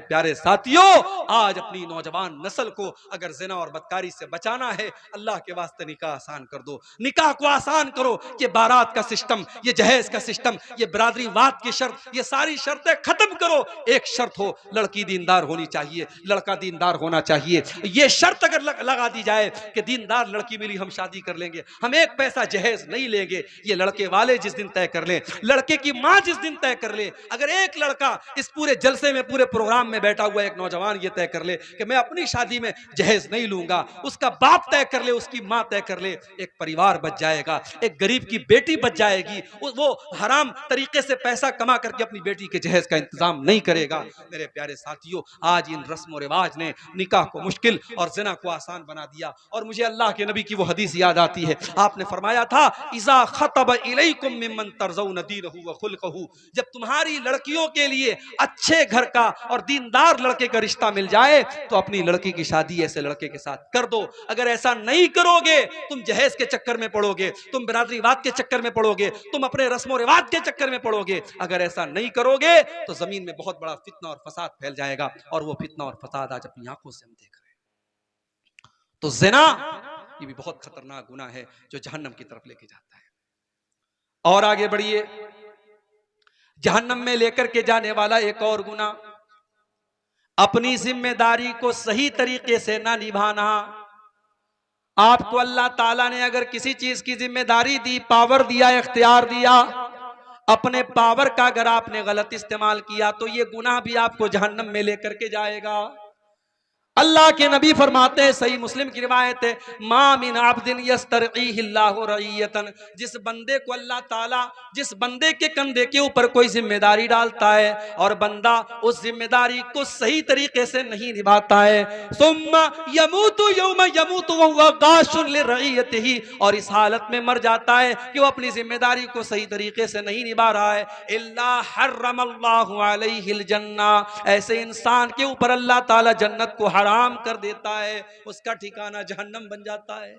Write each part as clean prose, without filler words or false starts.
प्यारे साथियों, आज अपनी नौजवान नस्ल को अगर जिना और बदकारी से बचाना है, अल्लाह के वास्ते निकाह आसान कर दो, निकाह को आसान करो। ये बारात का सिस्टम, ये जहेज का सिस्टम, ये बिरादरीवाद की शर्त, ये सारी शर्तें खत्म करो। एक शर्त हो, लड़की दीनदार होनी चाहिए, लड़का दीनदार होना चाहिए। ये शर्त अगर लगा दी जाए कि दीनदार लड़की मिली हम शादी कर लेंगे, हम एक पैसा जहेज नहीं लेंगे, ये लड़के वाले जिस दिन तय कर ले, लड़के की मां जिस दिन तय कर ले, अगर एक लड़का इस पूरे जलसे में, पूरे प्रोग्राम में बैठा हुआ एक नौजवान ये तय कर ले कि मैं अपनी शादी में जहेज नहीं लूंगा, उसका बाप तय कर ले, उसकी मां तय कर ले, एक परिवार बच जाएगा, एक गरीब की बेटी बच जाएगी। वो हराम तरीके से पैसा कमा करके अपनी बेटी के जहेज का इंतजाम नहीं करेगा। मेरे प्यारे साथियों, आज इन रस्म और रिवाज ने निकाह को मुश्किल और जिना को आसान बना दिया। और मुझे अल्लाह के नबी की वो हदीस याद आती है, आपने फरमाया था, इज़ा खतब इलैकुम मिम्मन तर्ज़ौन दीनहु व खुल्क़हु, जब तुम्हारी लड़कियों के लिए अच्छे घर का और दीनदार लड़के का रिश्ता मिल जाए तो अपनी लड़की की शादी ऐसे लड़के के साथ कर दो। अगर ऐसा नहीं करोगे, तुम जहेज के चक्कर में पड़ोगे, तुम बिरादरीवाद के चक्कर में पड़ोगे, तुम अपने रस्मो रिवाज के चक्कर में पड़ोगे। अगर ऐसा नहीं करोगे तो जमीन में बहुत बड़ा फितना और फसाद फैल जाएगा, और वो फितना और फसाद आज अपनी आंखों से हम देख रहे हैं। तो ज़िना ये भी बहुत खतरनाक गुनाह है जो जहन्नम की तरफ लेके जाता है। और आगे बढ़िए, जहन्नम में लेकर के जाने वाला एक और गुनाह, अपनी जिम्मेदारी को सही तरीके से ना निभाना। आपको अल्लाह ताला ने अगर किसी चीज की जिम्मेदारी दी, पावर दिया, इख्तियार दिया, अपने पावर का अगर आपने गलत इस्तेमाल किया तो ये गुनाह भी आपको जहन्नम में लेकर के जाएगा। अल्लाह के नबी फरमाते हैं, सही मुस्लिम की रिवायत है, मा मिन अब्दिन यस्तरईहिल्लाहु रईयतन, जिस बंदे को अल्लाह ताला, जिस बंदे के कंधे के ऊपर कोई जिम्मेदारी डालता है और बंदा उस जिम्मेदारी को सही तरीके से नहीं निभाता है, सुम्मा यमूतु यौमा यमूतु व हुवा गाशुन लिरईयतिही, और इस हालत में मर जाता है कि वो अपनी जिम्मेदारी को सही तरीके से नहीं निभा रहा है, इल्ला हर्रमल्लाहु अलैहिल जन्ना, ऐसे इंसान के ऊपर अल्लाह ताला जन्नत को हराम कर देता है, उसका ठिकाना जहन्नम बन जाता है।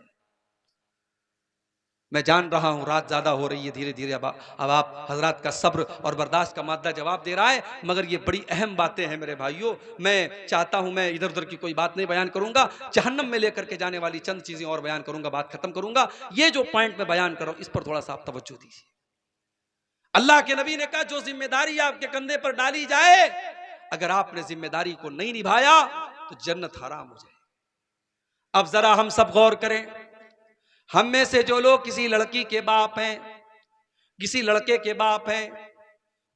मैं जान रहा हूं रात ज्यादा हो रही है, धीरे धीरे अब आप हजरात का सब्र और बर्दाश्त का मादा जवाब दे रहा है, मगर ये बड़ी अहम बातें हैं मेरे भाइयों। मैं चाहता हूं, मैं इधर उधर की कोई बात नहीं बयान करूंगा, जहन्नम में लेकर के जाने वाली चंद चीजें और बयान करूंगा, बात खत्म करूंगा। ये जो पॉइंट में बयान कर रहा हूं, इस पर थोड़ा सा आप तवज्जो दीजिए। अल्लाह के नबी ने कहा, जो जिम्मेदारी आपके कंधे पर डाली जाए, अगर आपने जिम्मेदारी को नहीं निभाया तो जन्नत हराम हो जाए। अब जरा हम सब गौर करें, हम में से जो लोग किसी लड़की के बाप हैं, किसी लड़के के बाप हैं,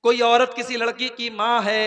कोई औरत किसी लड़की की मां है,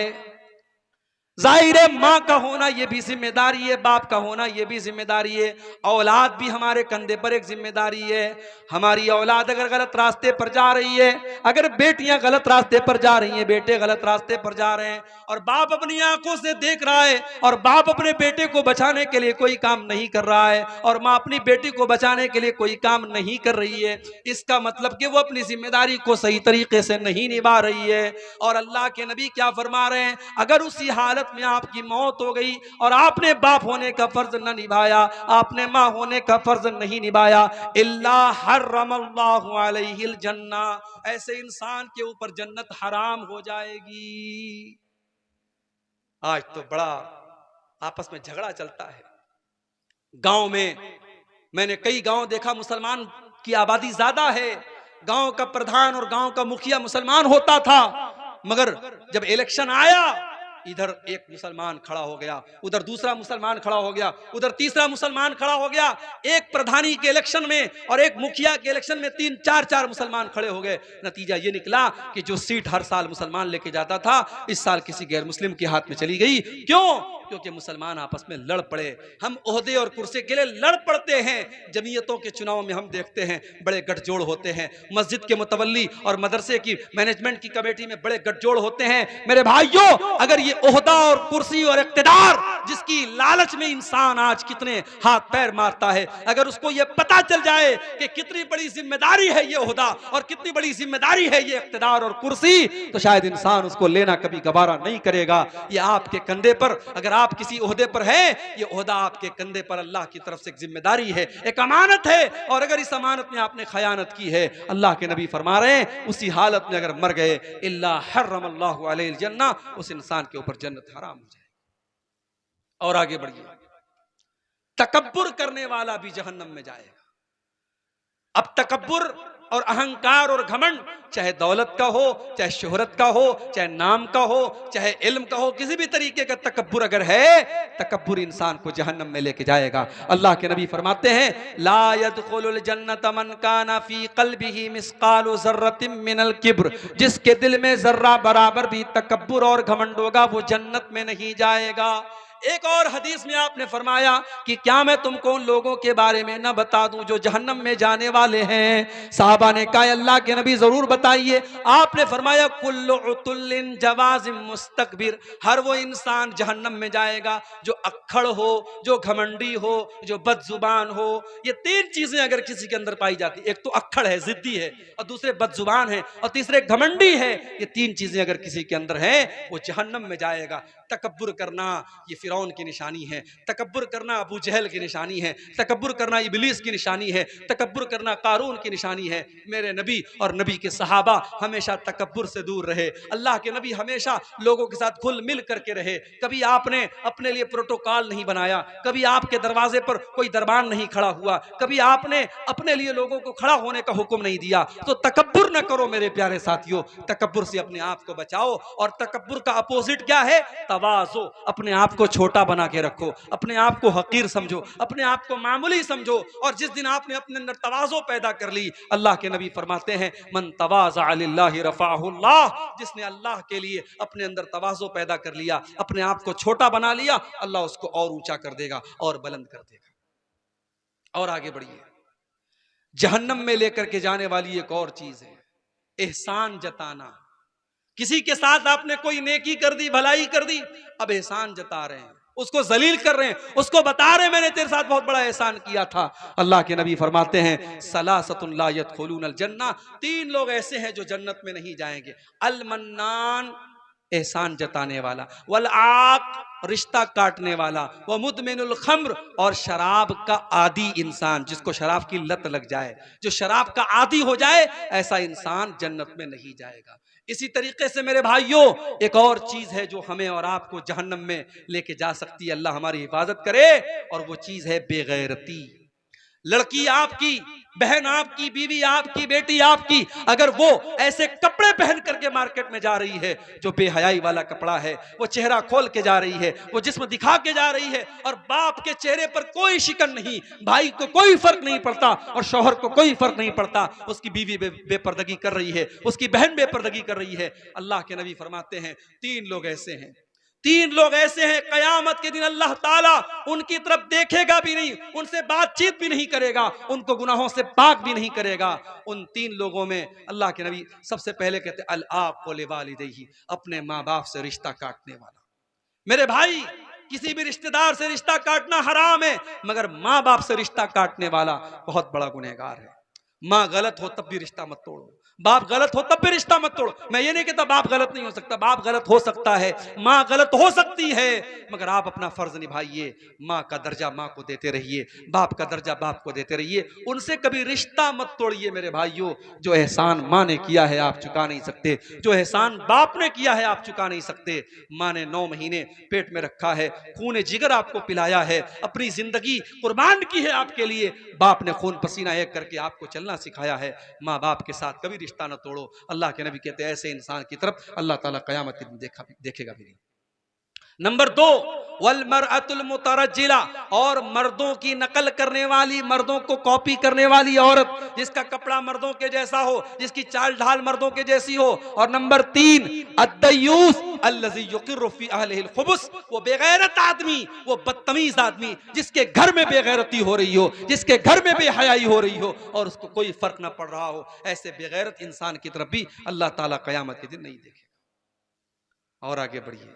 जाहिर है मां का होना यह भी जिम्मेदारी है, बाप का होना यह भी जिम्मेदारी है, औलाद भी हमारे कंधे पर एक जिम्मेदारी है। हमारी औलाद अगर गलत रास्ते पर जा रही है, अगर बेटियां गलत रास्ते पर जा रही हैं, बेटे गलत रास्ते पर जा रहे हैं, और बाप अपनी आंखों से देख रहा है और बाप अपने बेटे को बचाने के लिए कोई काम नहीं कर रहा है, और मां अपनी बेटी को बचाने के लिए कोई काम नहीं कर रही है, इसका मतलब कि वो अपनी जिम्मेदारी को सही तरीके से नहीं निभा रही है। और अल्लाह के नबी क्या फरमा रहे हैं, अगर उसी हालत में आपकी मौत हो गई और आपने बाप होने का फर्ज न निभाया, आपने मां होने का फर्ज नहीं निभाया, इल्ला हर्रमल्लाहु अलैहिल जन्ना, ऐसे इंसान के ऊपर जन्नत हराम हो जाएगी। आज तो बड़ा आपस में झगड़ा चलता है गांव में। मैंने कई गांव देखा, मुसलमान की आबादी ज्यादा है, गांव का प्रधान और गांव का मुखिया मुसलमान होता था, मगर जब इलेक्शन आया, इधर एक मुसलमान खड़ा हो गया, उधर दूसरा मुसलमान खड़ा हो गया, उधर तीसरा मुसलमान खड़ा हो गया। एक प्रधानी के इलेक्शन में और एक मुखिया के इलेक्शन में 3-4 मुसलमान खड़े हो गए। नतीजा ये निकला कि जो सीट हर साल मुसलमान लेके जाता था, इस साल किसी गैर मुस्लिम के हाथ में चली गई। क्यों? क्योंकि मुसलमान आपस में लड़ पड़े। हम ओहदे और कुर्सी के लिए लड़ पड़ते हैं। जमीयतों के चुनाव में हम देखते हैं बड़े गठजोड़ होते हैं, मस्जिद के मुतवल्ली और मदरसे की मैनेजमेंट की कमेटी में बड़े गठजोड़ होते हैं। मेरे भाइयों, अगर ये ओहदा और कुर्सी और इख्तिदार, जिसकी लालच में इंसान आज कितने हाथ पैर मारता है, अगर उसको ये पता चल जाए कि कितनी बड़ी जिम्मेदारी है ये ओहदा और कितनी बड़ी जिम्मेदारी है ये इख्तिदार और कुर्सी, तो शायद इंसान उसको लेना कभी गवारा नहीं करेगा। ये आपके कंधे पर, अगर आप किसी ओहदे पर हैं, ये ओहदा आपके कंधे पर अल्लाह की तरफ से एक जिम्मेदारी है, एक अमानत है, और अगर इस अमानत में आपने खयानत की है, अल्लाह के नबी फरमा रहे हैं उसी हालत में अगर मर गए, इल्ला हर्रमल्लाहु अलैहिल जन्ना, उस इंसान के ऊपर जन्नत हराम हो जाए। और आगे बढ़िए, तकब्बुर करने वाला भी जहन्नम में जाएगा। अब तकब्बुर और अहंकार और घमंड, चाहे दौलत का हो, चाहे शोहरत का हो, चाहे नाम का हो, चाहे इल्म का हो, किसी भी तरीके का तकब्बुर अगर है, तकब्बुर इंसान को जहन्नम में लेके जाएगा। अल्लाह के नबी फरमाते हैं, ला यदखुलुल जन्नत मन काना फी क़ल्बिही मिस्क़ालु ज़र्रतिन मिनल किब्र, जिसके दिल में जर्रा बराबर भी तकब्बुर और घमंड होगा वो जन्नत में नहीं जाएगा। एक और हदीस में आपने फरमाया कि क्या मैं तुमको उन लोगों के बारे में न बता दूं जो जहन्नम में जाने वाले हैं। साहबा ने कहा, अल्लाह के नबी जरूर बताइए। आपने फरमाया, कुल्लु उतुल्लिन जवाजिम मुस्तकबिर, हर वो इंसान जहन्नम में जाएगा जो अक्खड़ हो, जो घमंडी हो, जो बदजुबान हो। ये तीन चीजें अगर किसी के अंदर पाई जाती, एक तो अक्खड़ है, जिद्दी है, और दूसरे बदजुबान है, और तीसरे घमंडी है, ये तीन चीजें अगर किसी के अंदर है वो जहन्नम में जाएगा। तकब्बुर करना ये फिरौन की निशानी है, तकब्बुर करना अबू जहल की निशानी है, तकब्बुर करना इब्लीस की निशानी है, तकब्बुर करना कारून की निशानी है। मेरे नबी और नबी के सहाबा हमेशा तकब्बुर से दूर रहे। अल्लाह के नबी हमेशा लोगों के साथ घुल मिल करके रहे। कभी आपने अपने लिए प्रोटोकॉल नहीं बनाया, कभी आपके दरवाजे पर कोई दरबान नहीं खड़ा हुआ, कभी आपने अपने लिए लोगों को खड़ा होने का हुक्म नहीं दिया। तो तकब्बुर न करो मेरे प्यारे साथियों, तकब्बुर से अपने आप को बचाओ। और तकब्बुर का अपोजिट क्या है? तवाज़ो। अपने आप को छोटा बना के रखो, अपने आप को हकीर समझो, अपने आप को मामूली समझो। और जिस दिन आपने अपने अंदर तवाज़ो पैदा कर ली, अल्लाह के नबी फरमाते हैं, मन तवाज़ा लिल्लाहि रफ़अहुल्लाह, जिसने अल्लाह के लिए अपने अंदर तवाज़ो पैदा कर लिया, अपने आप को छोटा बना लिया, अल्लाह उसको और ऊंचा कर देगा और बुलंद कर देगा। और आगे बढ़िए, जहन्नम में लेकर के जाने वाली एक और चीज है, एहसान जताना। किसी के साथ आपने कोई नेकी कर दी, भलाई कर दी, अब एहसान जता रहे हैं, उसको जलील कर रहे हैं, उसको बता रहे हैं मैंने तेरे साथ बहुत बड़ा एहसान किया था। अल्लाह के नबी फरमाते हैं, सलासतुन ला यदखुलूनल जन्नह, तीन लोग ऐसे हैं जो जन्नत में नहीं जाएंगे। अल मन्नान, एहसान जताने वाला, वल आक, रिश्ता काटने वाला, व मुदमिनुल खम्र, और शराब का आदी इंसान, जिसको शराब की लत लग जाए, जो शराब का आदी हो जाए, ऐसा इंसान जन्नत में नहीं जाएगा। इसी तरीके से मेरे भाइयों, एक और चीज है जो हमें और आपको जहन्नम में लेके जा सकती है, अल्लाह हमारी हिफाजत करे, और वो चीज है बेगैरती। लड़की आपकी, बहन आपकी, बीवी आपकी, बेटी आपकी, अगर वो ऐसे कपड़े पहन करके मार्केट में जा रही है जो बेहयाई वाला कपड़ा है, वो चेहरा खोल के जा रही है, वो जिस्म दिखा के जा रही है, और बाप के चेहरे पर कोई शिकन नहीं, भाई को कोई फर्क नहीं पड़ता, और शौहर को कोई फर्क नहीं पड़ता, उसकी बीवी बेपर्दगी कर रही है, उसकी बहन बेपर्दगी कर रही है, अल्लाह के नबी फरमाते हैं, तीन लोग ऐसे हैं, तीन लोग ऐसे हैं, कयामत के दिन अल्लाह ताला उनकी तरफ देखेगा भी नहीं, उनसे बातचीत भी नहीं करेगा, उनको गुनाहों से पाक भी नहीं करेगा। उन तीन लोगों में अल्लाह के नबी सबसे पहले कहते हैं, अल आक़ु लिवालिदैहि, अपने माँ बाप से रिश्ता काटने वाला। मेरे भाई, किसी भी रिश्तेदार से रिश्ता काटना हराम है, मगर माँ बाप से रिश्ता काटने वाला बहुत बड़ा गुनहगार है। माँ गलत हो तब भी रिश्ता मत तोड़ो, बाप गलत हो तब भी रिश्ता मत तोड़ो। मैं ये नहीं कहता बाप गलत नहीं हो सकता, बाप गलत हो सकता है, माँ गलत हो सकती है, मगर आप अपना फर्ज निभाइए, माँ का दर्जा माँ को देते रहिए, बाप का दर्जा बाप को देते रहिए, उनसे कभी रिश्ता मत तोड़िए। मेरे भाइयों, जो एहसान माँ ने किया है आप चुका नहीं सकते, जो एहसान बाप ने किया है आप चुका नहीं सकते। माँ ने 9 महीने पेट में रखा है, खून जिगर आपको पिलाया है, अपनी जिंदगी कुर्बान की है आपके लिए, बाप ने खून पसीना एक करके आपको चलना सिखाया है। माँ बाप के साथ कभी रिश्ता न तोड़ो। अल्लाह के नबी कहते हैं, ऐसे इंसान की तरफ अल्लाह ताला क़यामत के दिन देखेगा भी नहीं। नंबर 2, वल मरअतुल मुतरज्जिला, और मर्दों की नकल करने वाली, मर्दों को कॉपी करने वाली औरत, जिसका कपड़ा मर्दों के जैसा हो, जिसकी चाल ढाल मर्दों के जैसी हो। और नंबर 3, अद्दयूस अल्लज़ी युक़िर्रु फ़ी अहलिहिल खुबुस, वो बेगैरत आदमी, वो बदतमीज आदमी, जिसके घर में बेगैरती हो रही हो, जिसके घर में बेहयाई हो रही हो, और उसको कोई फर्क ना पड़ रहा हो, ऐसे बेगैरत इंसान की तरफ भी अल्लाह ताला क़यामत के दिन नहीं देखेगा। और आगे बढ़िए,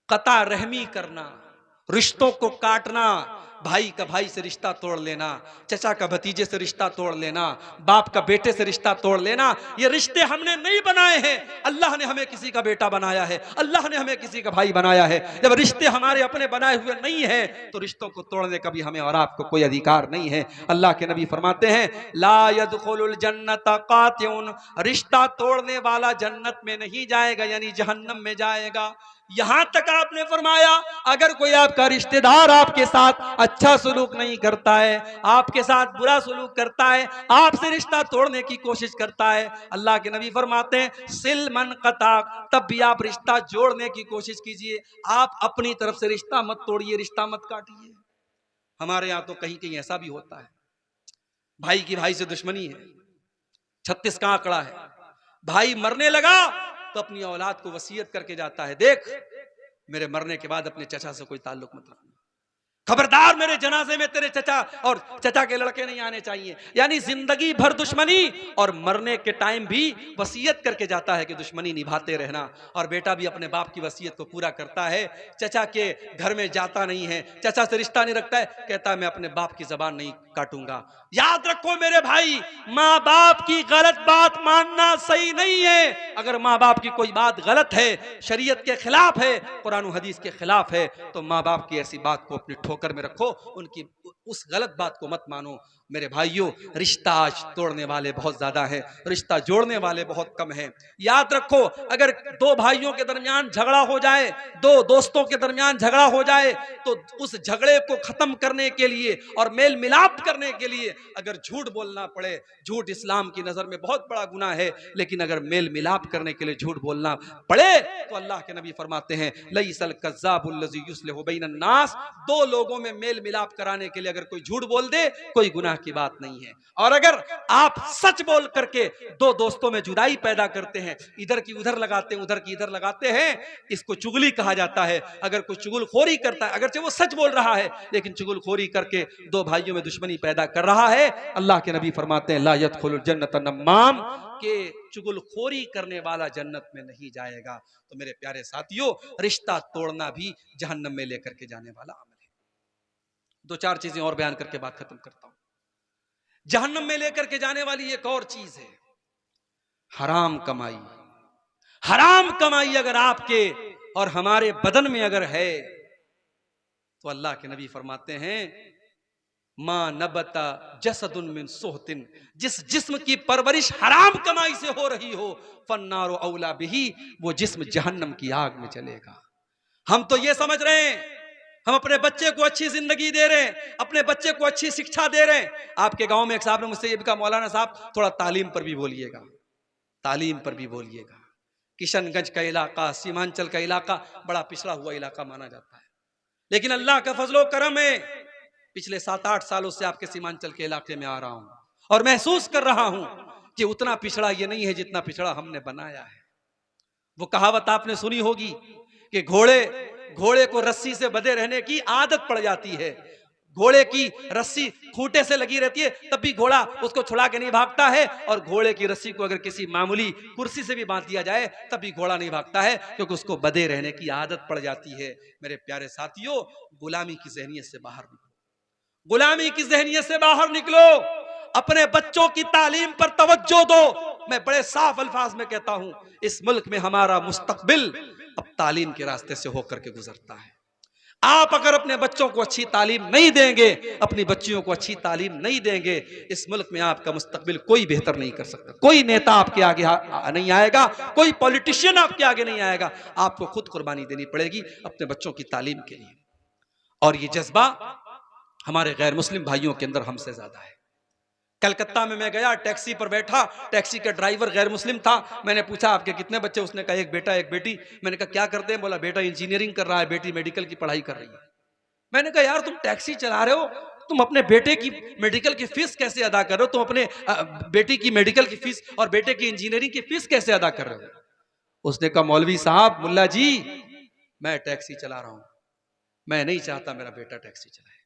कता रहमी करना, रिश्तों को काटना, भाई का भाई से रिश्ता तोड़ लेना, चचा का भतीजे से रिश्ता तोड़ लेना, बाप का बेटे से रिश्ता तोड़ लेना, ये रिश्ते हमने नहीं बनाए हैं, अल्लाह ने हमें किसी का बेटा बनाया है, अल्लाह ने हमें किसी का भाई बनाया है। जब रिश्ते हमारे अपने बनाए हुए नहीं है तो रिश्तों को तोड़ने का भी हमें और आपको कोई अधिकार नहीं है। अल्लाह के नबी फरमाते हैं, ला यदखुलुल जन्नत कातिउन, रिश्ता तोड़ने वाला जन्नत में नहीं जाएगा, यानी जहन्नम में जाएगा। यहां तक आपने फरमाया अगर कोई आपका रिश्तेदार आपके साथ अच्छा सलूक नहीं करता है, आपके साथ बुरा सलूक करता है, आपसे रिश्ता तोड़ने की कोशिश करता है, अल्लाह के नबी फरमाते हैं सिल मन कता, तब भी आप रिश्ता जोड़ने की कोशिश कीजिए। आप अपनी तरफ से रिश्ता मत तोड़िए, रिश्ता मत काटिए। हमारे यहाँ तो कहीं कहीं ऐसा भी होता है, भाई की भाई से दुश्मनी है, 36 का आंकड़ा है, भाई मरने लगा तो अपनी औलाद को वसीयत करके जाता है, देख मेरे मरने के बाद अपने चचा से कोई ताल्लुक मत रखना, खबरदार मेरे जनाजे में तेरे चचा और चचा के लड़के नहीं आने चाहिए। यानी जिंदगी भर दुश्मनी और मरने के टाइम भी वसीयत करके जाता है कि दुश्मनी निभाते रहना। और बेटा भी अपने बाप की वसीयत को पूरा करता है, चचा के घर में जाता नहीं है, चचा से रिश्ता नहीं रखता है, कहता है मैं अपने बाप की जबान नहीं काटूंगा। याद रखो मेरे भाई, माँ बाप की गलत बात मानना सही नहीं है। अगर माँ बाप की कोई बात गलत है, शरीयत के खिलाफ है, कुरान हदीस के खिलाफ है, तो माँ बाप की ऐसी बात को अपनी ठोकर में रखो, उनकी उस गलत बात को मत मानो। मेरे भाइयों, रिश्ता आज तोड़ने वाले बहुत ज्यादा हैं, रिश्ता जोड़ने वाले बहुत कम हैं। याद रखो, अगर दो भाइयों के दरमियान झगड़ा हो जाए, दो दोस्तों के दरमियान झगड़ा हो जाए, तो उस झगड़े को खत्म करने के लिए और मेल मिलाप करने के लिए अगर झूठ बोलना पड़े, झूठ इस्लाम की नजर में बहुत बड़ा गुनाह है, लेकिन अगर मेल मिलाप करने के लिए झूठ बोलना पड़े तो अल्लाह के नबी फरमाते हैं लईसल कज़्ज़ाबुल लज़ी युस्लिहु बैनन नास, दो लोगों में मेल मिलाप कराने के लिए अगर कोई झूठ बोल दे कोई गुनाह की बात नहीं है। और अगर आप सच बोल करके दो दोस्तों में जुदाई पैदा करते हैं, इधर की उधर लगाते हैं, उधर की इधर लगाते हैं, इसको चुगली कहा जाता है। अगर कोई चुगलखोरी करता है, अगर वो सच बोल रहा है लेकिन चुगलखोरी करके दो भाइयों में दुश्मनी पैदा कर रहा है, अल्लाह के नबी फरमाते हैं ला यदखुलुल जन्नत नम्माम, के चुगलखोरी करने वाला जन्नत में नहीं जाएगा। तो मेरे प्यारे साथियों, रिश्ता तोड़ना भी जहन्नम में लेकर के जाने वाला अमल है। दो चार चीजें और बयान करके बात खत्म करता हूं। जहन्नम में लेकर के जाने वाली एक और चीज है हराम कमाई। हराम कमाई अगर आपके और हमारे बदन में अगर है तो अल्लाह के नबी फरमाते हैं मां नबता जसदुन मिन सुहतिन, जिस जिस्म की परवरिश हराम कमाई से हो रही हो, फन्नारो औला बिही, वो जिस्म जहन्नम की आग में चलेगा। हम तो ये समझ रहे हैं हम अपने बच्चे को अच्छी जिंदगी दे रहे हैं, अपने बच्चे को अच्छी शिक्षा दे रहे हैं। आपके गांव में एक साहब ने मुझसे ये भी कहा मौलाना साहब थोड़ा तालीम पर भी बोलिएगा, तालीम पर भी बोलिएगा। किशनगंज का इलाका, सीमांचल का इलाका बड़ा पिछड़ा हुआ इलाका माना जाता है, लेकिन अल्लाह का फजलो करम है, पिछले 7-8 सालों से आपके सीमांचल के इलाके में आ रहा हूं और महसूस कर रहा हूं कि उतना पिछड़ा ये नहीं है जितना पिछड़ा हमने बनाया है। वो कहावत आपने सुनी होगी कि घोड़े को रस्सी से बंधे रहने की आदत पड़ जाती है। घोड़े की रस्सी खूंटे से लगी रहती है तब भी घोड़ा उसको छुड़ा के नहीं भागता है, और घोड़े की रस्सी को अगर किसी मामूली कुर्सी से भी बांध दिया जाए तब भी घोड़ा नहीं भागता है, क्योंकि उसको बंधे रहने की आदत पड़ जाती है। मेरे प्यारे साथियों, गुलामी की ज़हनियत से बाहर निकलो, गुलामी की ज़हनियत से बाहर निकलो, अपने बच्चों की तालीम पर तवज्जो दो। मैं बड़े साफ अल्फाज में कहता हूं, इस मुल्क में हमारा मुस्तकबिल अब तालीम के रास्ते से होकर के गुजरता है। आप अगर अपने बच्चों को अच्छी तालीम नहीं देंगे, अपनी बच्चियों को अच्छी तालीम नहीं देंगे, इस मुल्क में आपका मुस्तकबिल कोई बेहतर नहीं कर सकता। कोई नेता आपके आगे नहीं आएगा, कोई पॉलिटिशियन आपके आगे नहीं आएगा। आपको खुद कुर्बानी देनी पड़ेगी अपने बच्चों की तालीम के लिए। और ये जज्बा हमारे गैर मुस्लिम भाइयों के अंदर हमसे ज्यादा है। कलकत्ता में मैं गया, टैक्सी पर बैठा, टैक्सी का ड्राइवर गैर मुस्लिम था। मैंने पूछा आपके कितने बच्चे? उसने कहा एक बेटा एक बेटी। मैंने कहा क्या करते हैं? बोला बेटा इंजीनियरिंग कर रहा है, बेटी मेडिकल की पढ़ाई कर रही है। मैंने कहा यार तुम टैक्सी चला रहे हो, तुम अपने बेटे की मेडिकल की फीस कैसे अदा कर रहे हो? तुम अपने बेटी की मेडिकल की फीस और बेटे की इंजीनियरिंग की फीस कैसे अदा कर रहे हो? उसने कहा मौलवी साहब, मुल्ला जी, मैं टैक्सी चला रहा हूं, मैं नहीं चाहता मेरा बेटा टैक्सी चलाए।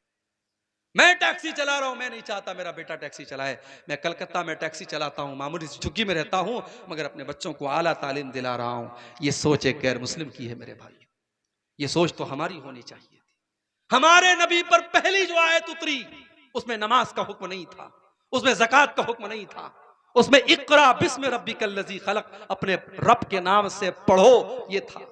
मैं टैक्सी चला रहा हूं, मैं नहीं चाहता मेरा बेटा टैक्सी चलाए। मैं कलकत्ता में टैक्सी चलाता हूं, मामूली झुग्गी में रहता हूं, मगर अपने बच्चों को आला तालीम दिला रहा हूं। ये सोच एक गैर मुस्लिम की है मेरे भाई, ये सोच तो हमारी होनी चाहिए थी। हमारे नबी पर पहली जो आयत उतरी उसमें नमाज का हुक्म नहीं था, उसमें ज़कात का हुक्म नहीं था, उसमें इक़रा बिस्मि रब्बिकल लज़ी खलक़, अपने रब के नाम से पढ़ो, ये था।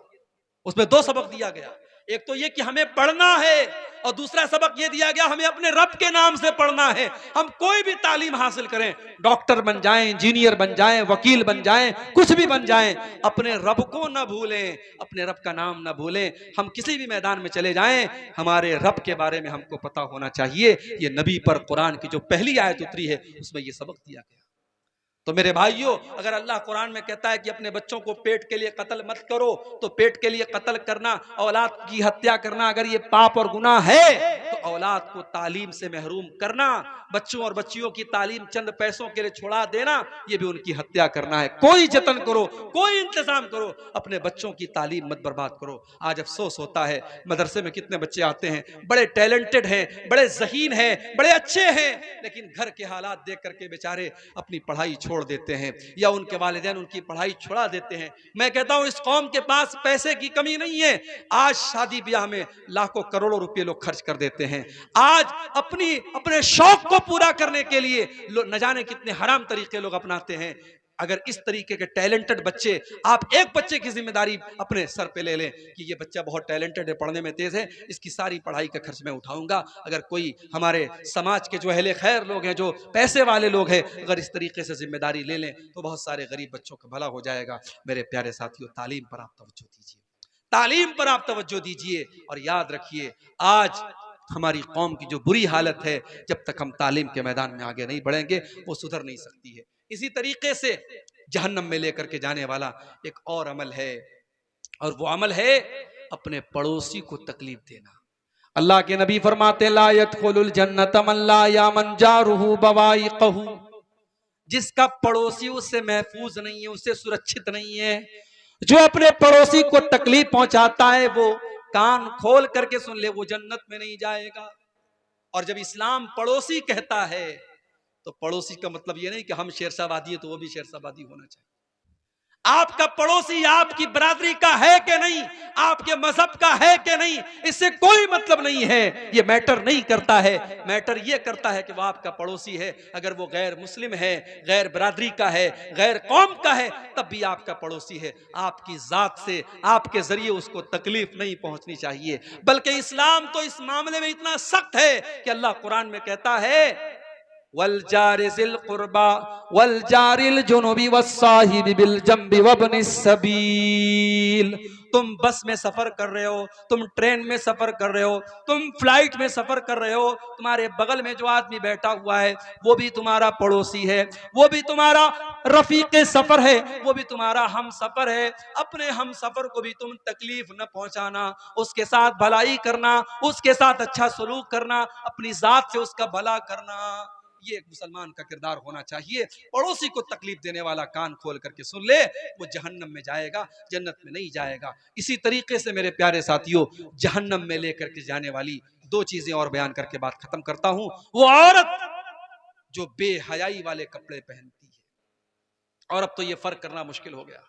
उसमें 2 सबक दिया गया। एक तो ये कि हमें पढ़ना है और दूसरा सबक ये दिया गया हमें अपने रब के नाम से पढ़ना है। हम कोई भी तालीम हासिल करें, डॉक्टर बन जाएं, इंजीनियर बन जाएं, वकील बन जाएं, कुछ भी बन जाएं, अपने रब को न भूलें, अपने रब का नाम न भूलें। हम किसी भी मैदान में चले जाएं, हमारे रब के बारे में हमको पता होना चाहिए। ये नबी पर कुरान की जो पहली आयत उतरी है उसमें ये सबक दिया गया। तो मेरे भाइयों, अगर अल्लाह कुरान में कहता है कि अपने बच्चों को पेट के लिए कत्ल मत करो, तो पेट के लिए कत्ल करना, औलाद की हत्या करना अगर ये पाप और गुनाह है, तो औलाद को तालीम से महरूम करना, बच्चों और बच्चियों की तालीम चंद पैसों के लिए छुड़ा देना, ये भी उनकी हत्या करना है। कोई जतन करो, कोई इंतजाम करो, अपने बच्चों की तालीम मत बर्बाद करो। आज अफसोस होता है, मदरसे में कितने बच्चे आते हैं, बड़े टैलेंटेड हैं, बड़े ज़हीन हैं, बड़े अच्छे हैं, लेकिन घर के हालात देख करके बेचारे अपनी पढ़ाई छोड़ देते हैं या उनके वालिदैन उनकी पढ़ाई छुड़ा देते हैं। मैं कहता हूं इस कौम के पास पैसे की कमी नहीं है। आज शादी ब्याह में लाखों करोड़ों रुपए लोग खर्च कर देते हैं। आज अपने शौक को पूरा करने के लिए न जाने कितने हराम तरीके लोग अपनाते हैं। अगर इस तरीके के टैलेंटेड बच्चे, आप एक बच्चे की जिम्मेदारी अपने सर पे ले लें कि ये बच्चा बहुत टैलेंटेड है, पढ़ने में तेज है, इसकी सारी पढ़ाई का खर्च मैं उठाऊंगा। अगर कोई हमारे समाज के जो अहले खैर लोग हैं, जो पैसे वाले लोग हैं, अगर इस तरीके से जिम्मेदारी ले लें तो बहुत सारे गरीब बच्चों का भला हो जाएगा। मेरे प्यारे साथियों, तालीम पर आप तवज्जो दीजिए, तालीम पर आप तवज्जो दीजिए। और याद रखिए, आज हमारी कौम की जो बुरी हालत है, जब तक हम तालीम के मैदान में आगे नहीं बढ़ेंगे वो सुधर नहीं सकती है। इसी तरीके से जहन्नम में लेकर के जाने वाला एक और अमल है, और वो अमल है अपने पड़ोसी को तकलीफ देना। अल्लाह के नबी फरमाते ला यदखुलुल जन्नत मन ला यामन जारुहु बवाइक़हु, जिसका पड़ोसी उससे महफूज नहीं है, उससे सुरक्षित नहीं है, जो अपने पड़ोसी को तकलीफ पहुंचाता है, वो कान खोल करके सुन ले, वो जन्नत में नहीं जाएगा। और जब इस्लाम पड़ोसी कहता है तो पड़ोसी का मतलब ये नहीं कि हम शेरशाहबादी है तो वो भी शेरशाहबादी होना चाहिए। आपका पड़ोसी आपकी बरादरी का है कि नहीं, आपके मजहब का है कि नहीं, इससे कोई मतलब नहीं है, ये मैटर नहीं करता है। मैटर ये करता है कि वो आपका पड़ोसी है। अगर वो गैर मुस्लिम है, गैर बरादरी का है, गैर कौम का है, तब भी आपका पड़ोसी है। आपकी जात से, आपके जरिए उसको तकलीफ नहीं पहुंचनी चाहिए। बल्कि इस्लाम तो इस मामले में इतना सख्त है कि अल्लाह कुरान में कहता है वल जारिल कुर्बा वल जारिल जुनुबी वस्साहिबि बिल जंबि वब्निस सबील। तुम बस में सफर कर रहे हो, तुम ट्रेन में सफर कर रहे हो, तुम फ्लाइट में सफर कर रहे हो, तुम्हारे बगल में जो आदमी बैठा हुआ है वो भी तुम्हारा पड़ोसी है, वो भी तुम्हारा रफीके सफर है, वो भी तुम्हारा हम सफर है। अपने हम सफर को भी तुम तकलीफ न पहुंचाना, उसके साथ भलाई करना, उसके साथ अच्छा सलूक करना, अपनी जात से उसका भला करना, ये एक मुसलमान का किरदार होना चाहिए। पड़ोसी को तकलीफ देने वाला कान खोल करके सुन ले, वो जहन्नम में जाएगा, जन्नत में नहीं जाएगा। इसी तरीके से मेरे प्यारे साथियों, जहन्नम में लेकर के जाने वाली दो चीजें और बयान करके बात खत्म करता हूं। वो औरत जो बेहयाई वाले कपड़े पहनती है, और अब तो ये फर्क करना मुश्किल हो गया।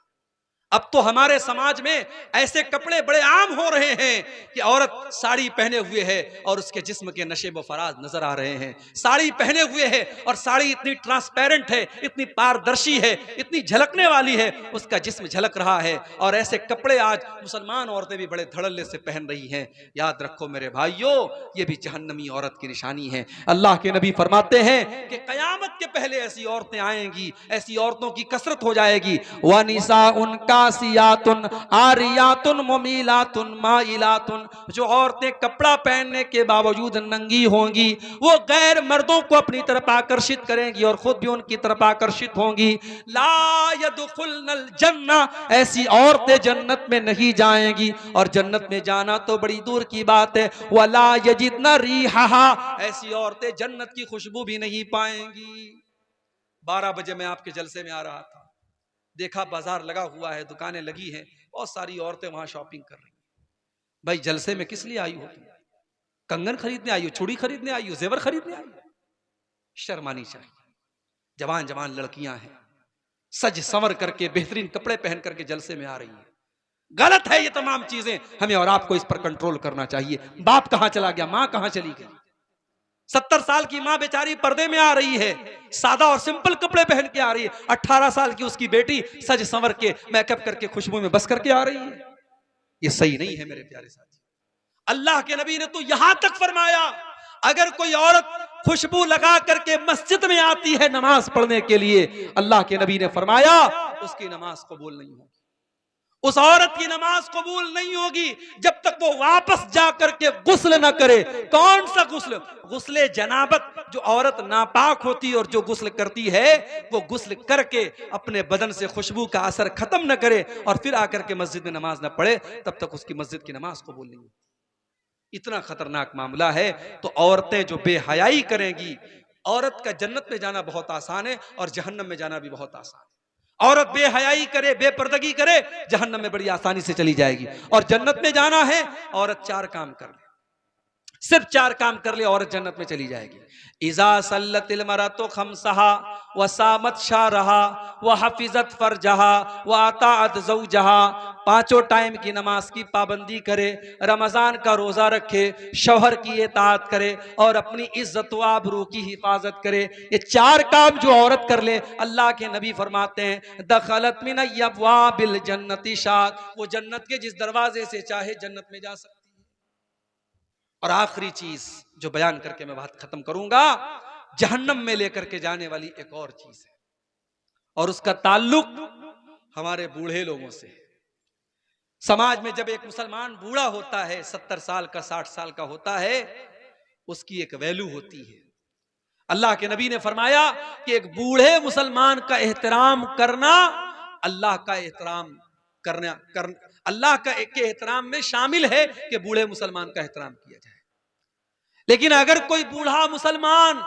अब तो हमारे समाज में ऐसे कपड़े बड़े आम हो रहे हैं कि औरत साड़ी पहने हुए है और उसके जिस्म के नशे व फराज नजर आ रहे हैं। साड़ी पहने हुए है और साड़ी इतनी ट्रांसपेरेंट है, इतनी पारदर्शी है, इतनी झलकने वाली है, उसका जिस्म झलक रहा है। और ऐसे कपड़े आज मुसलमान औरतें भी बड़े धड़ल्ले से पहन रही हैं। याद रखो मेरे भाइयों, ये भी जहन्नमी औरत की निशानी है। अल्लाह के नबी फरमाते हैं कि कयामत के पहले ऐसी औरतें आएंगी, ऐसी औरतों की कसरत हो जाएगी। व निसा उनका सियातुन आरियातुन मुमीलातुन माइलातुन, जो औरतें कपड़ा पहनने के बावजूद नंगी होंगी, वो गैर मर्दों को अपनी तरफ आकर्षित करेंगी और खुद भी उनकी तरफ आकर्षित होंगी। ला यदखुलनल जन्ना, ऐसी औरतें जन्नत में नहीं जाएंगी, और जन्नत में जाना तो बड़ी दूर की बात है। वला यजिदना रिहा, ऐसी औरतें जन्नत की खुशबू भी नहीं पाएंगी। 12 बजे मैं आपके जलसे में आ रहा था, देखा बाजार लगा हुआ है, दुकानें लगी हैं, बहुत सारी औरतें वहां शॉपिंग कर रही हैं। भाई जलसे में किस लिए आई हो तुम? कंगन खरीदने आई हो, चूड़ी खरीदने आई हो, जेवर खरीदने आई हो? शर्म आनी चाहिए। जवान जवान लड़कियां हैं, सज संवर करके बेहतरीन कपड़े पहन करके जलसे में आ रही हैं। गलत है ये तमाम चीजें, हमें और आपको इस पर कंट्रोल करना चाहिए। बाप कहां चला गया, मां कहां चली गई? 70 साल की मां बेचारी पर्दे में आ रही है, सादा और सिंपल कपड़े पहन के आ रही है। 18 साल की उसकी बेटी सज संवर के मेकअप करके खुशबू में बस करके आ रही है। ये सही नहीं है मेरे प्यारे साथी। अल्लाह के नबी ने तो यहां तक फरमाया, अगर कोई औरत खुशबू लगा करके मस्जिद में आती है नमाज पढ़ने के लिए, अल्लाह के नबी ने फरमाया उसकी नमाज कबूल नहीं होगी, उस औरत की नमाज कबूल नहीं होगी जब तक वो वापस जाकर के गुस्ल न करे। कौन सा गुस्ल? गुस्ले जनाबत। जो औरत नापाक होती है और जो गुस्ल करती है वो गुस्ल करके अपने बदन से खुशबू का असर खत्म न करे और फिर आकर के मस्जिद में नमाज न पढ़े, तब तक उसकी मस्जिद की नमाज कबूल नहीं होगी। इतना खतरनाक मामला है। तो औरतें जो बेहयाई करेंगी, औरत का जन्नत में जाना बहुत आसान है और जहन्नम में जाना भी बहुत आसान है। औरत बेहयाई करे, बेपर्दगी करे, जहन्नम में बड़ी आसानी से चली जाएगी। और जन्नत में जाना है, औरत 4 काम कर ले, सिर्फ 4 काम कर ले, औरत जन्नत में चली जाएगी। इज़ा सल्लतिल मरअतु खम्सहा व सामत शारहा व हफिजत फरजहा व अताअत ज़ौजहा, 5 टाइम की नमाज की पाबंदी करे, रमजान का रोजा रखे, शौहर की इताअत करे और अपनी इज्जत व आबरू की हिफाजत करे। ये 4 काम जो औरत कर ले, अल्लाह के नबी फरमाते हैं दखलत मिन अब्वाबिल जन्नति शात, वो जन्नत के जिस दरवाजे से चाहे जन्नत में जा सकती है। और आखिरी चीज जो बयान करके मैं बात खत्म करूंगा, जहन्नम में लेकर के जाने वाली एक और चीज है और उसका ताल्लुक हमारे बूढ़े लोगों से। समाज में जब एक मुसलमान बूढ़ा होता है, 70 साल का, 60 साल का होता है, उसकी एक वैल्यू होती है। अल्लाह के नबी ने फरमाया कि एक बूढ़े मुसलमान का एहतराम करना अल्लाह का एहतराम करना अल्लाह का एक एहतराम में शामिल है कि बूढ़े मुसलमान का एहतराम किया जाए। लेकिन अगर कोई बूढ़ा मुसलमान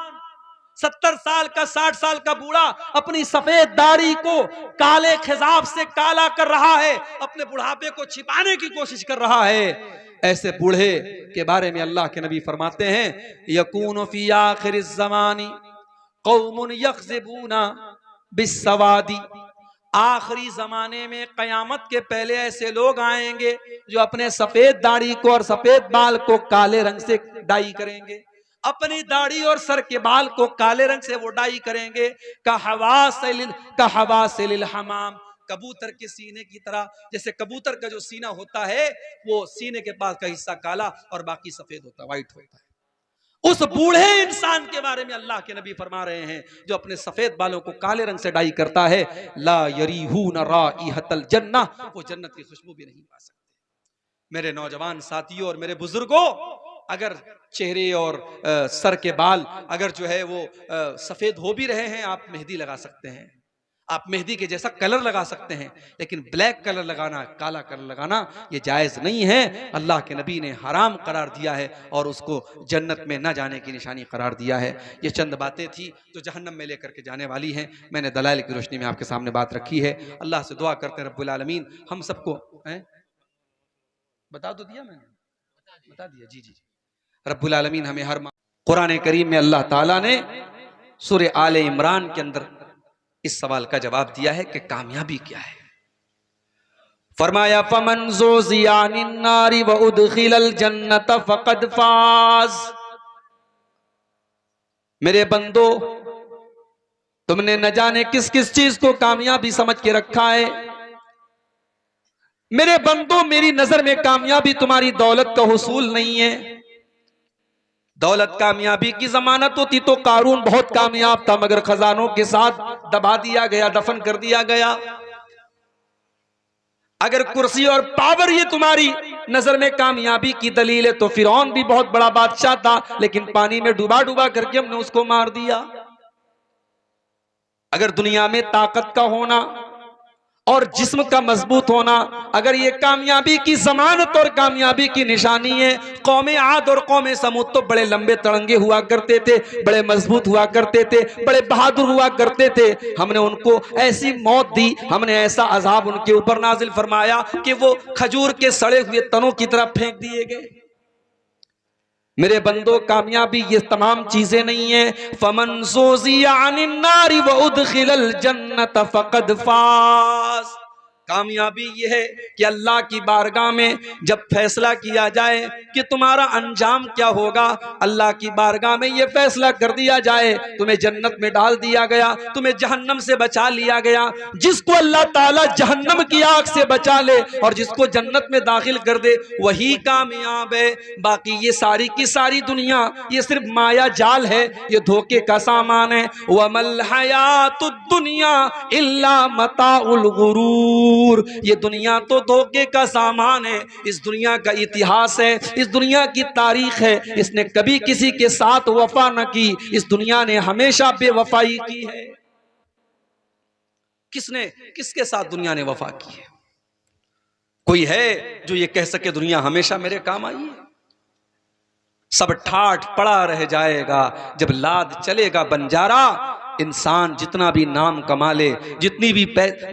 70 साल का, 60 साल का बूढ़ा अपनी सफेद दाढ़ी को काले खिजाब से काला कर रहा है, अपने बुढ़ापे को छिपाने की कोशिश कर रहा है, ऐसे बूढ़े के बारे में अल्लाह के नबी फरमाते हैं यकूनु फी आखिरिज़ ज़मानी कौमुन यख्ज़िबूना बिस्सवादी, आखिरी जमाने में कयामत के पहले ऐसे लोग आएंगे जो अपने सफेद दाढ़ी को और सफेद बाल को काले रंग से डाई करेंगे, अपनी दाढ़ी और सर के बाल को काले रंग से वो डाई करेंगे। कहवासिलिल हमाम, कबूतर के सीने की तरह, जैसे कबूतर का जो सीना होता है वो सीने के पास का हिस्सा काला और बाकी सफेद होता है, व्हाइट होता है। उस बूढ़े इंसान के बारे में अल्लाह के नबी फरमा रहे हैं जो अपने सफेद बालों को काले रंग से डाई करता है, ला यरीहून राइहतल जन्नह, वो जन्नत की खुशबू भी नहीं पा सकते। मेरे नौजवान साथियों और मेरे बुजुर्गों, अगर चेहरे और सर के बाल अगर जो है वो सफेद हो भी रहे हैं, आप मेहंदी लगा सकते हैं, आप मेहंदी के जैसा कलर लगा सकते हैं, लेकिन ब्लैक कलर लगाना, काला कलर लगाना ये जायज नहीं है। अल्लाह के नबी ने हराम करार दिया है और उसको जन्नत में न जाने की निशानी करार दिया है। ये चंद बातें थी जो जहन्नम में लेकर के जाने वाली हैं। मैंने दलाइल की रोशनी में आपके सामने बात रखी है। अल्लाह से दुआ करते हैं रब्बुल आलमीन हम सबको बता दो, दिया मैंने, बता दिया, जी जी, रब्बुल आलमीन हमें हर कुरान करीम में अल्लाह ताला ने सूरह आले इमरान के अंदर इस सवाल का जवाब दिया है कि कामयाबी क्या है। फरमाया फमन ज़ुज़िया अनिन नारी व उदखिलल जन्नत फ़क़द फ़ाज़। मेरे बंदो, तुमने न जाने किस किस चीज को कामयाबी समझ के रखा है। मेरे बंदो, मेरी नजर में कामयाबी तुम्हारी दौलत का हुसूल नहीं है। दौलत कामयाबी की जमानत होती तो कारून बहुत कामयाब था, मगर खजानों के साथ दबा दिया गया, दफन कर दिया गया। अगर कुर्सी और पावर ये तुम्हारी नजर में कामयाबी की दलील है तो फिरौन भी बहुत बड़ा बादशाह था, लेकिन पानी में डुबा डुबा करके हमने उसको मार दिया। अगर दुनिया में ताकत का होना और जिस्म का मजबूत होना अगर ये कामयाबी की जमानत और कामयाबी की निशानी है, कौमे आद और कौमे समूद तो बड़े लंबे तड़ंगे हुआ करते थे, बड़े मजबूत हुआ करते थे, बड़े बहादुर हुआ करते थे। हमने उनको ऐसी मौत दी, हमने ऐसा अजाब उनके ऊपर नाजिल फरमाया कि वो खजूर के सड़े हुए तनों की तरफ फेंक दिए गए। मेरे बंदो, कामयाबी ये तमाम चीजें नहीं है। फमन ज़ुज़िया अनिन नारी व उदखिलल जन्नत फ़क़द फ़ाज़। कामयाबी ये है कि अल्लाह की बारगाह में जब फैसला किया जाए कि तुम्हारा अंजाम क्या होगा, अल्लाह की बारगाह में ये फैसला कर दिया जाए तुम्हें जन्नत में डाल दिया गया, तुम्हें जहन्नम से बचा लिया गया। जिसको अल्लाह ताला जहन्नम की आग से बचा ले और जिसको जन्नत में दाखिल कर दे वही कामयाब है। बाकी ये सारी की सारी दुनिया ये सिर्फ माया जाल है, ये धोखे का सामान है। वमल हयातुद दुनिया इल्ला मताउल गुरूर, ये दुनिया तो धोखे का सामान है। इस दुनिया का इतिहास है, इस दुनिया की तारीख है, इसने कभी किसी के साथ वफा न की, इस दुनिया ने हमेशा बेवफाई की है। किसके साथ दुनिया ने वफा की है? कोई है जो ये कह सके दुनिया हमेशा मेरे काम आई है? सब ठाठ पड़ा रह जाएगा जब लाद चलेगा बंजारा। इंसान जितना भी नाम कमा ले, जितनी भी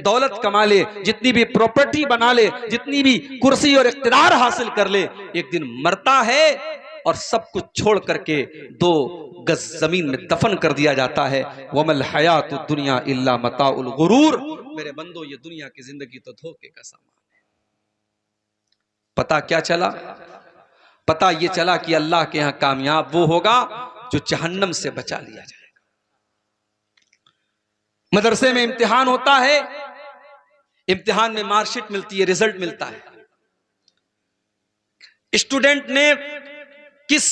दौलत कमा ले, जितनी भी प्रॉपर्टी बना ले, जितनी भी कुर्सी और इख्तियार हासिल कर ले, एक दिन मरता है और सब कुछ छोड़ करके 2 गज जमीन में दफन कर दिया जाता है। वमल हयातुद दुनिया इल्ला मताउल गुरूर। मेरे बंदो, ये दुनिया की जिंदगी तो धोखे का सामान है। पता क्या चला? पता ये चला कि अल्लाह के यहां कामयाब वो होगा जो जहन्नम से बचा लिया जाए। मदरसे में इम्तिहान होता है, इम्तिहान में मार्कशीट मिलती है, रिजल्ट मिलता है। स्टूडेंट ने किस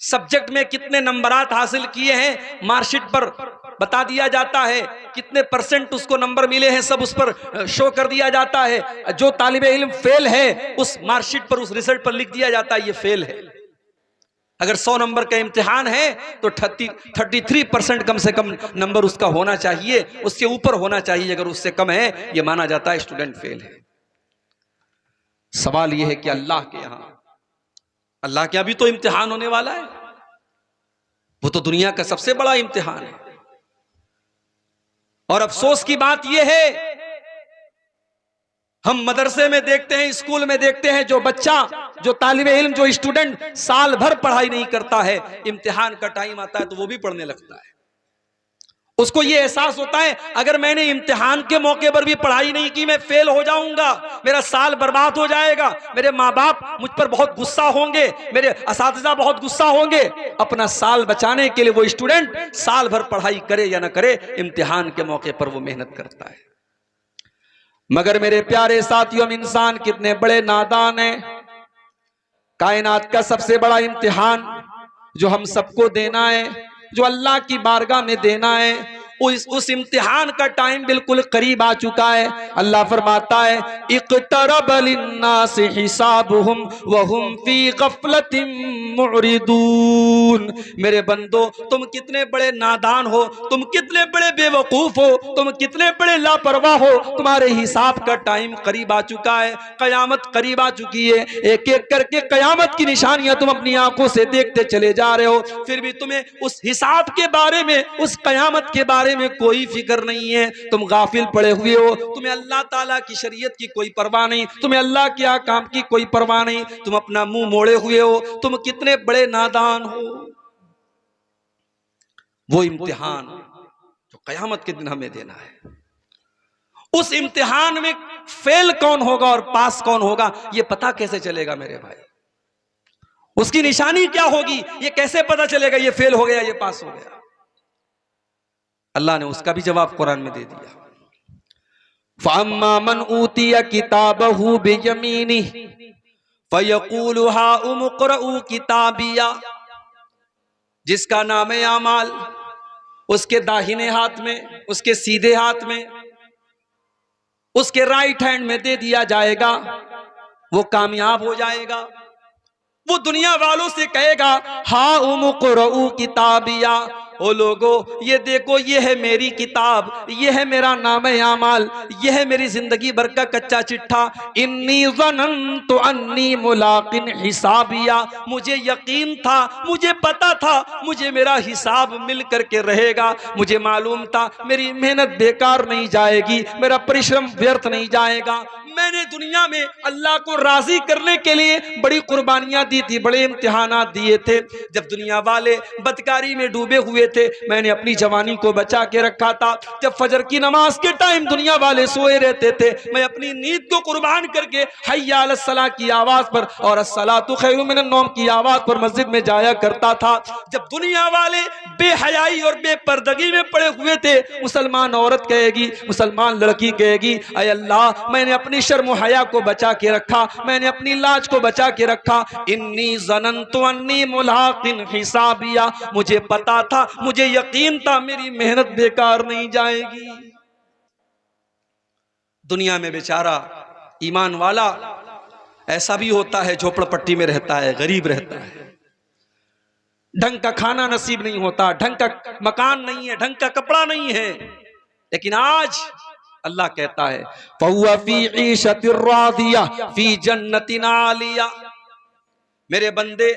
सब्जेक्ट में कितने नंबरात हासिल किए हैं मार्कशीट पर बता दिया जाता है, कितने % उसको नंबर मिले हैं सब उस पर शो कर दिया जाता है। जो तालिबे इल्म फेल है उस मार्कशीट पर, उस रिजल्ट पर लिख दिया जाता है ये फेल है। अगर 100 नंबर का इम्तिहान है तो 33% कम से कम नंबर उसका होना चाहिए, उसके ऊपर होना चाहिए। अगर उससे कम है ये माना जाता है स्टूडेंट फेल है। सवाल यह है कि अल्लाह के यहां, अल्लाह के यहां भी तो इम्तिहान होने वाला है। वो तो दुनिया का सबसे बड़ा इम्तिहान है। और अफसोस की बात यह है, हम मदरसे में देखते हैं, स्कूल में देखते हैं, जो बच्चा, जो तालिबे इल्म, जो स्टूडेंट साल भर पढ़ाई नहीं करता है, इम्तिहान का टाइम आता है तो वो भी पढ़ने लगता है। उसको ये एहसास होता है अगर मैंने इम्तिहान के मौके पर भी पढ़ाई नहीं की मैं फेल हो जाऊंगा, मेरा साल बर्बाद हो जाएगा, मेरे माँ बाप मुझ पर बहुत गुस्सा होंगे, मेरे असातिज़ा बहुत गुस्सा होंगे। अपना साल बचाने के लिए वो स्टूडेंट साल भर पढ़ाई करे या ना करे, इम्तिहान के मौके पर वो मेहनत करता है। मगर मेरे प्यारे साथियों, हम इंसान कितने बड़े नादान हैं। कायनात का सबसे बड़ा इम्तिहान जो हम सबको देना है, जो अल्लाह की बारगाह में देना है, उस इम्तिहान का टाइम बिल्कुल करीब आ चुका है। अल्लाह फरमाता है इक़्तरब लिन्नासि हिसाबुहुम वहुम फी गफ़लतिन मुअरिदून। मेरे बंदो, तुम कितने बड़े नादान हो, तुम कितने बड़े बेवकूफ हो, तुम कितने बड़े लापरवाह हो। तुम्हारे हिसाब का टाइम करीब आ चुका है, कयामत करीब आ चुकी है। एक एक करके कयामत की निशानियां तुम अपनी आंखों से देखते चले जा रहे हो, फिर भी तुम्हें उस हिसाब के बारे में, उस कयामत के बारे में कोई फिक्र नहीं है। तुम गाफिल पड़े हुए हो, तुम्हें अल्लाह ताला की शरीयत की कोई परवाह नहीं, तुम्हें अल्लाह के अहकाम की कोई परवाह नहीं, तुम अपना मुंह मोड़े हुए हो। तुम कितने बड़े नादान हो। वो इम्तिहान जो कयामत के दिन हमें देना है, उस इम्तिहान में फेल कौन होगा और पास कौन होगा ये पता कैसे चलेगा मेरे भाई? उसकी निशानी क्या होगी, ये कैसे पता चलेगा ये फेल हो गया, ये पास हो गया? अल्लाह ने उसका भी जवाब कुरान में दे दिया। फअम्मा मन ऊतिया किताबहू बियमीनिही फयक़ूलु हाउम इक़्रऊ किताबिया। जिसका नाम है आमाल उसके दाहिने हाथ में, उसके सीधे हाथ में, उसके राइट हैंड में दे दिया जाएगा, वो कामयाब हो जाएगा। वो दुनिया वालों से कहेगा हाउम इक़्रऊ किताबिया, ओ लोगो ये देखो, ये है मेरी किताब, ये है मेरा नाम-ए आमाल, ये है मेरी जिंदगी भर का कच्चा चिट्ठा। इन्नी ज़ननतु अन्नी मुलाकिन हिसाबिया, मुझे यकीन था, मुझे पता था मुझे मेरा हिसाब मिल करके रहेगा, मुझे मालूम था मेरी मेहनत बेकार नहीं जाएगी, मेरा परिश्रम व्यर्थ नहीं जाएगा, मैंने दुनिया में अल्लाह को राजी करने के लिए बड़ी कुर्बानियां दी थी, बड़े इम्तिहानात दिए थे। जब दुनिया वाले बदकारी में डूबे हुए थे, मैंने अपनी जवानी को बचा के रखा था। जब फजर की नमाज के टाइम दुनिया वाले सोए रहते थे, मैं अपनी नींद को कुर्बान करके हय्या अलस सलाह की आवाज पर और अस्सलातु खैरुम मिनन नौम की आवाज पर मस्जिद में जाया करता था। जब दुनिया वाले बेहयाई और बेपर्दगी में पड़े हुए थे, मुसलमान औरत कहेगी, मुसलमान लड़की कहेगी, ऐ अल्लाह मैंने अपनी शर्म हया को बचा के रखा, मैंने अपनी लाज को बचा के रखा। इन्नी ज़नन्तु अन्नी मुलाक़िन हिसाबिया, मुझे पता था, मुझे यकीन था मेरी मेहनत बेकार नहीं जाएगी। दुनिया में बेचारा ईमान वाला ऐसा भी होता है, झोपड़पट्टी में रहता है, गरीब रहता है, ढंग का खाना नसीब नहीं होता, ढंग का मकान नहीं है, ढंग का कपड़ा नहीं है। लेकिन आज अल्लाह कहता है फहुवा फी ईशतिर रादिया फी जन्नतिन आलिया, मेरे बंदे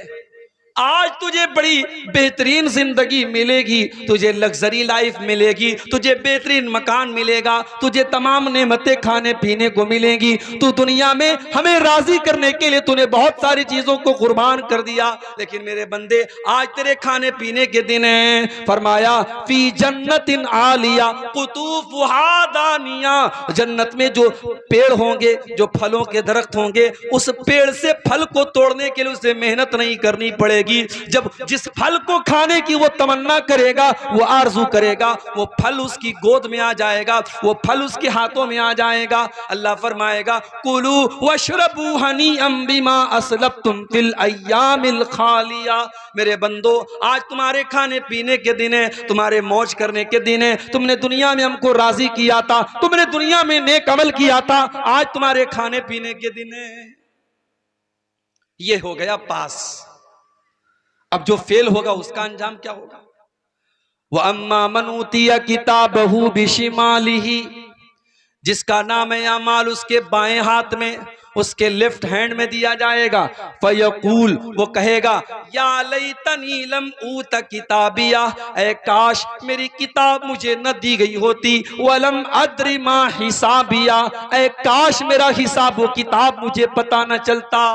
आज तुझे बड़ी बेहतरीन जिंदगी मिलेगी, तुझे लग्जरी लाइफ मिलेगी, तुझे बेहतरीन मकान मिलेगा, तुझे तमाम नेमतें खाने पीने को मिलेंगी। तू दुनिया में हमें राजी करने के लिए तूने बहुत सारी चीजों को कुर्बान कर दिया, लेकिन मेरे बंदे आज तेरे खाने पीने के दिन हैं। फरमाया फी जन्नतिन आलिया कुतूफुहा दानिया, जन्नत में जो पेड़ होंगे, जो फलों के दरख्त होंगे, उस पेड़ से फल को तोड़ने के लिए उसे मेहनत नहीं करनी पड़ेगी। जब जिस फल को खाने की वो तमन्ना करेगा, वो आरजू करेगा, वो फल उसकी गोद में आ जाएगा, वो फल उसके हाथों में आ जाएगा। अल्लाह फरमाएगा कुलू वशरबू हनीअम बिमा असलफ्तुम फिल अय्यामिल खालिया, मेरे बंदो आज तुम्हारे खाने पीने के दिन है, तुम्हारे मौज करने के दिन है। तुमने दुनिया में हमको राजी किया था, तुमने दुनिया में नेक अमल किया था, आज तुम्हारे खाने पीने के दिन है। ये हो गया पास। अब जो फेल होगा उसका अंजाम क्या होगा? व अम्मा मन उतिया किताबहू बिशिमालिही, जिसका नाम है अमाल उसके बाएं हाथ में, उसके लेफ्ट हैंड में दिया जाएगा। फयकूल, वो कहेगा या लैतनी लम ऊत किताबिया, ऐ काश मेरी किताब मुझे न दी गई होती। वलम अद्री मा हिसाबिया, ऐ काश मेरा हिसाब व किताब मुझे पता न चलता।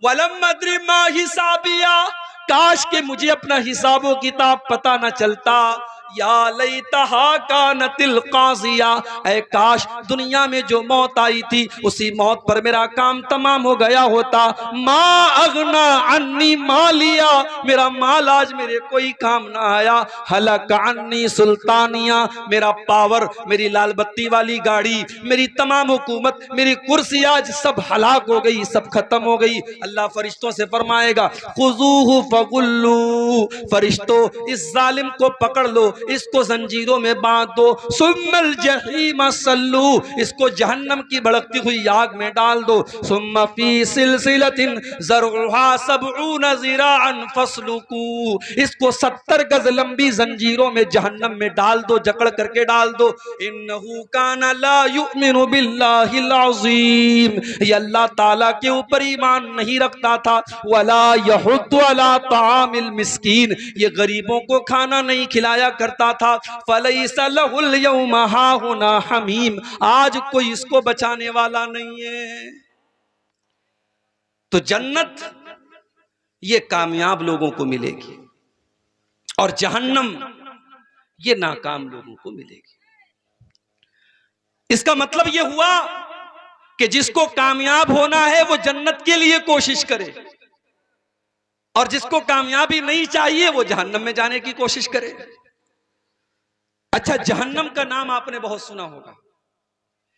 वलम अद्री मा हिसाबिया, काश के मुझे अपना हिसाबो किताब पता न चलता। या लैतहा कानतिल काज़िया, ऐ काश दुनिया में जो मौत आई थी उसी मौत पर मेरा काम तमाम हो गया होता। मा अगना अन्नी मालिया, मेरा माल आज मेरे कोई काम ना आया। हलक अन्नी सुल्तानिया, मेरा पावर, मेरी लाल बत्ती वाली गाड़ी, मेरी तमाम हुकूमत, मेरी कुर्सी आज सब हलाक हो गई, सब खत्म हो गई। अल्लाह फरिश्तों से फरमाएगा खुजूहु फगुल्लू, फरिश्तों इस जालिम को पकड़ लो, इसको जंजीरों में बांध दो। सुम्मल जहीम सल्लू, इसको जहन्नम की भड़कती हुई आग में डाल दो। सुम्मा फी सिलसिलतिन ज़रउहा सबऊना ज़िराअन फस्लुकू, इसको 70 गज लंबी जंजीरों में जहन्नम में डाल दो, जकड़ करके डाल दो। इन्नहु काना ला युमिनु बिल्लाहिल अज़ीम, ये अल्लाह ताला के ऊपर ईमान नहीं रखता था। वला यहुद्दु अला तामिल मिस्कीन, ये गरीबों को खाना नहीं खिलाया करता था। फलैसा लहुल यौमा हाहुना हमीम, आज कोई इसको बचाने वाला नहीं है। तो जन्नत ये कामयाब लोगों को मिलेगी और जहन्नम ये नाकाम लोगों को मिलेगी। इसका मतलब ये हुआ कि जिसको कामयाब होना है वो जन्नत के लिए कोशिश करे, और जिसको कामयाबी नहीं चाहिए वो जहन्नम में जाने की कोशिश करे। अच्छा, जहन्नम का नाम आपने बहुत सुना होगा।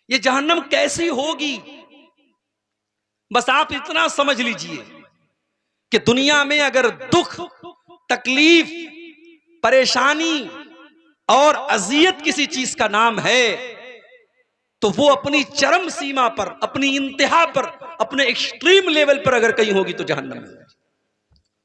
ये जहन्नम कैसी होगी? बस आप इतना समझ लीजिए कि दुनिया में अगर दुख, तकलीफ, परेशानी और अजियत किसी चीज का नाम है तो वो अपनी चरम सीमा पर, अपनी इंतहा पर, अपने एक्सट्रीम लेवल पर अगर कहीं होगी तो जहन्नम है।